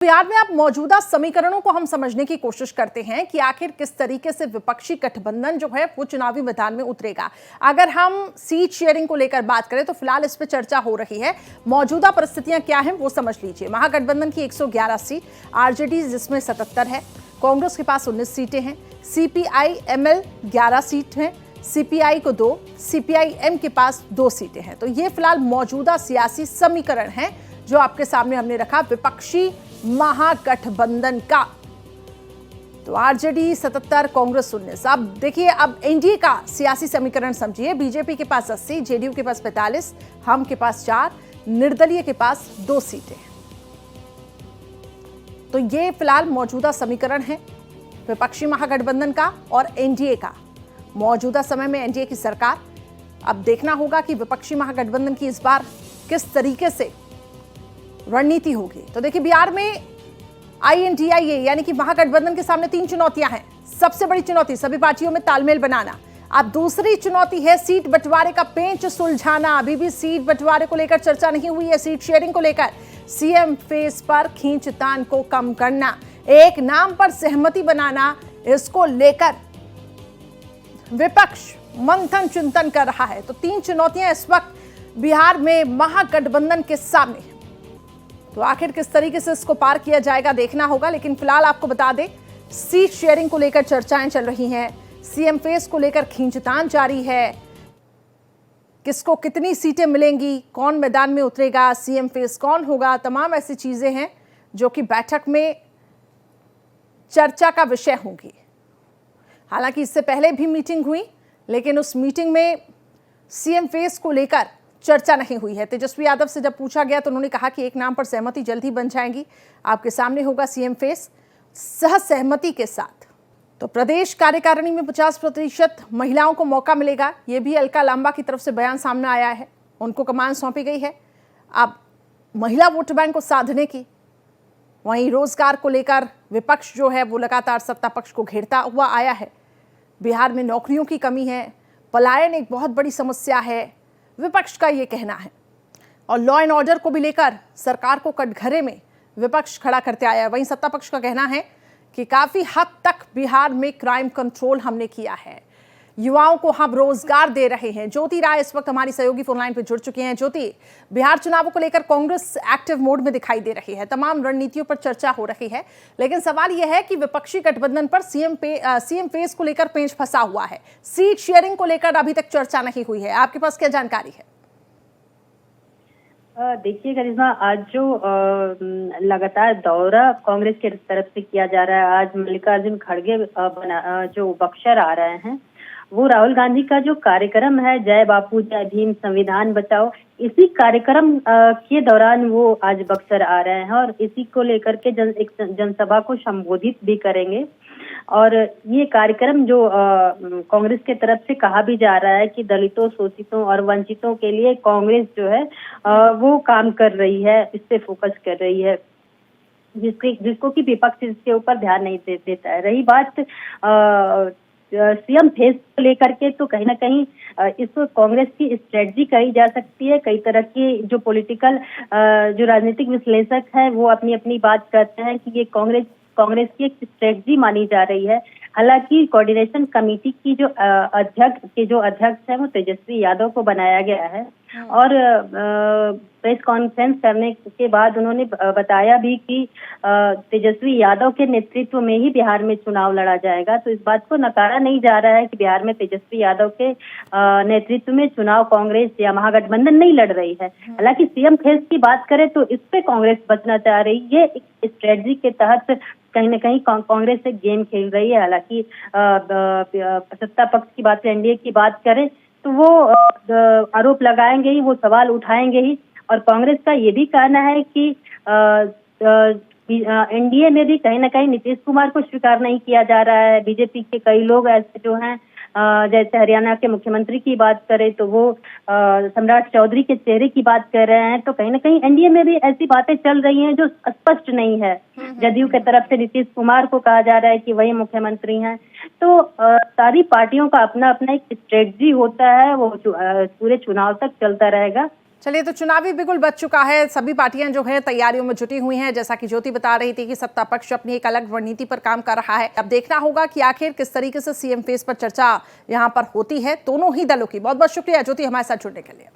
बिहार में अब मौजूदा समीकरणों को हम समझने की कोशिश करते हैं कि आखिर किस तरीके से विपक्षी गठबंधन जो है वो चुनावी मैदान में उतरेगा। अगर हम सीट शेयरिंग को लेकर बात करें तो फिलहाल इस पर चर्चा हो रही है। मौजूदा परिस्थितियां क्या हैं वो समझ लीजिए। महागठबंधन की 111 सीट, आरजेडी जिसमें 77 है, कांग्रेस के पास 19 सीटें हैं, सीपीआई एमएल 11 सीट हैं, सीपीआई को 2, सीपीआई-एम के पास 2 सीटें हैं। तो ये फिलहाल मौजूदा सियासी समीकरण है जो आपके सामने हमने रखा विपक्षी महागठबंधन का। तो आरजेडी 77, कांग्रेस 19। अब देखिए, अब एनडीए का सियासी समीकरण समझिए। बीजेपी के पास 80, जेडीयू के पास 45, हम के पास 4, निर्दलीय के पास 2 सीटें। तो ये फिलहाल मौजूदा समीकरण है विपक्षी महागठबंधन का और एनडीए का। मौजूदा समय में एनडीए की सरकार, अब देखना होगा कि विपक्षी महागठबंधन की इस बार किस तरीके से रणनीति होगी। तो देखिए, बिहार में आईएनडीआईए यानी कि महागठबंधन के सामने 3 चुनौतियां हैं। सबसे बड़ी चुनौती सभी पार्टियों में तालमेल बनाना। अब दूसरी चुनौती है सीट बंटवारे का पेंच सुलझाना। अभी भी सीट बंटवारे को लेकर चर्चा नहीं हुई है। सीट शेयरिंग को लेकर सीएम फेस पर खींचतान को कम करना, एक नाम पर सहमति बनाना, इसको लेकर विपक्ष मंथन चिंतन कर रहा है। तो 3 चुनौतियां इस वक्त बिहार में महागठबंधन के सामने। तो आखिर किस तरीके से इसको पार किया जाएगा देखना होगा। लेकिन फिलहाल आपको बता दें, सीट शेयरिंग को लेकर चर्चाएं चल रही हैं, सीएम फेस को लेकर खींचतान जारी है। किसको कितनी सीटें मिलेंगी, कौन मैदान में उतरेगा, सीएम फेस कौन होगा, तमाम ऐसी चीजें हैं जो कि बैठक में चर्चा का विषय होंगी। हालांकि इससे पहले भी मीटिंग हुई, लेकिन उस मीटिंग में सीएम फेस को लेकर चर्चा नहीं हुई है। तेजस्वी यादव से जब पूछा गया तो उन्होंने कहा कि एक नाम पर सहमति जल्द ही बन जाएगी। आपके सामने होगा सीएम फेस सह सहमति के साथ। तो प्रदेश कार्यकारिणी में 50% महिलाओं को मौका मिलेगा। ये भी अलका लांबा की तरफ से बयान सामने आया है, उनको कमान सौंपी गई है अब महिला वोट बैंक को साधने की। वहीं रोजगार को लेकर विपक्ष जो है वो लगातार सत्ता पक्ष को घेरता हुआ आया है। बिहार में नौकरियों की कमी है, पलायन एक बहुत बड़ी समस्या है, विपक्ष का ये कहना है। और लॉ एंड ऑर्डर को भी लेकर सरकार को कटघरे में विपक्ष खड़ा करते आया है। वहीं सत्ता पक्ष का कहना है कि काफी हद तक बिहार में क्राइम कंट्रोल हमने किया है, युवाओं को हम रोजगार दे रहे हैं। ज्योति राय इस वक्त हमारी सहयोगी फोन लाइन पर जुड़ चुकी हैं। ज्योति, बिहार चुनावों को लेकर कांग्रेस एक्टिव मोड में दिखाई दे रही है, तमाम रणनीतियों पर चर्चा हो रही है, लेकिन सवाल यह है कि विपक्षी गठबंधन पर सीएम फेस को लेकर पेंच फंसा हुआ है। सीट शेयरिंग को लेकर अभी तक चर्चा नहीं हुई है, आपके पास क्या जानकारी है? देखिए करिश्मा, आज जो लगातार दौरा कांग्रेस की तरफ से किया जा रहा है, आज मल्लिकार्जुन खड़गे जो बक्सर आ रहे हैं, वो राहुल गांधी का जो कार्यक्रम है जय बापू जय भीम संविधान बचाओ, इसी कार्यक्रम के दौरान वो आज बक्सर आ रहे हैं और इसी को लेकर के एक जनसभा को संबोधित भी करेंगे। और ये कार्यक्रम जो कांग्रेस के तरफ से कहा भी जा रहा है कि दलितों, शोषितों और वंचितों के लिए कांग्रेस जो है वो काम कर रही है, इस पे फोकस कर रही है, जिसको कि विपक्ष इसके ऊपर ध्यान नहीं देता है। रही बात सीएम फेस को लेकर के, तो कहीं ना कहीं इस कांग्रेस की स्ट्रेटजी कही जा सकती है। कई तरह की जो पॉलिटिकल जो राजनीतिक विश्लेषक हैं वो अपनी अपनी बात करते हैं कि ये कांग्रेस की एक स्ट्रेटजी मानी जा रही है। हालांकि कोऑर्डिनेशन कमेटी की जो अध्यक्ष है वो तेजस्वी यादव को बनाया गया है और प्रेस कॉन्फ्रेंस करने के बाद उन्होंने बताया भी कि तेजस्वी यादव के नेतृत्व में ही बिहार में चुनाव लड़ा जाएगा। तो इस बात को नकारा नहीं जा रहा है कि बिहार में तेजस्वी यादव के नेतृत्व में चुनाव कांग्रेस या महागठबंधन नहीं लड़ रही है। हालांकि सीएम फेस की बात करें तो इस पे कांग्रेस बचना चाह रही है। एक स्ट्रेटजी के तहत कहीं न कहीं कांग्रेस एक गेम खेल रही है। हालांकि सत्ता पक्ष की बात, एनडीए की बात करें तो वो आरोप लगाएंगे ही, वो सवाल उठाएंगे ही। और कांग्रेस का ये भी कहना है कि एनडीए में भी कहीं ना कहीं नीतीश कुमार को स्वीकार नहीं किया जा रहा है। बीजेपी के कई लोग ऐसे जो हैं, जैसे हरियाणा के मुख्यमंत्री की बात करें तो वो सम्राट चौधरी के चेहरे की बात कर रहे हैं। तो कहीं ना कहीं एनडीए में भी ऐसी बातें चल रही हैं जो स्पष्ट नहीं है। जदयू के तरफ से नीतीश कुमार को कहा जा रहा है कि वही मुख्यमंत्री हैं। तो सारी पार्टियों का अपना अपना एक स्ट्रेटजी होता है, वो पूरे चुनाव तक चलता रहेगा। चलिए, तो चुनावी बिगुल बज चुका है। सभी पार्टियां जो है तैयारियों में जुटी हुई हैं। जैसा कि ज्योति बता रही थी कि सत्ता पक्ष अपनी एक अलग रणनीति पर काम कर रहा है। अब देखना होगा कि आखिर किस तरीके से सीएम फेस पर चर्चा यहां पर होती है दोनों ही दलों की। बहुत बहुत शुक्रिया ज्योति हमारे साथ जुड़ने के लिए।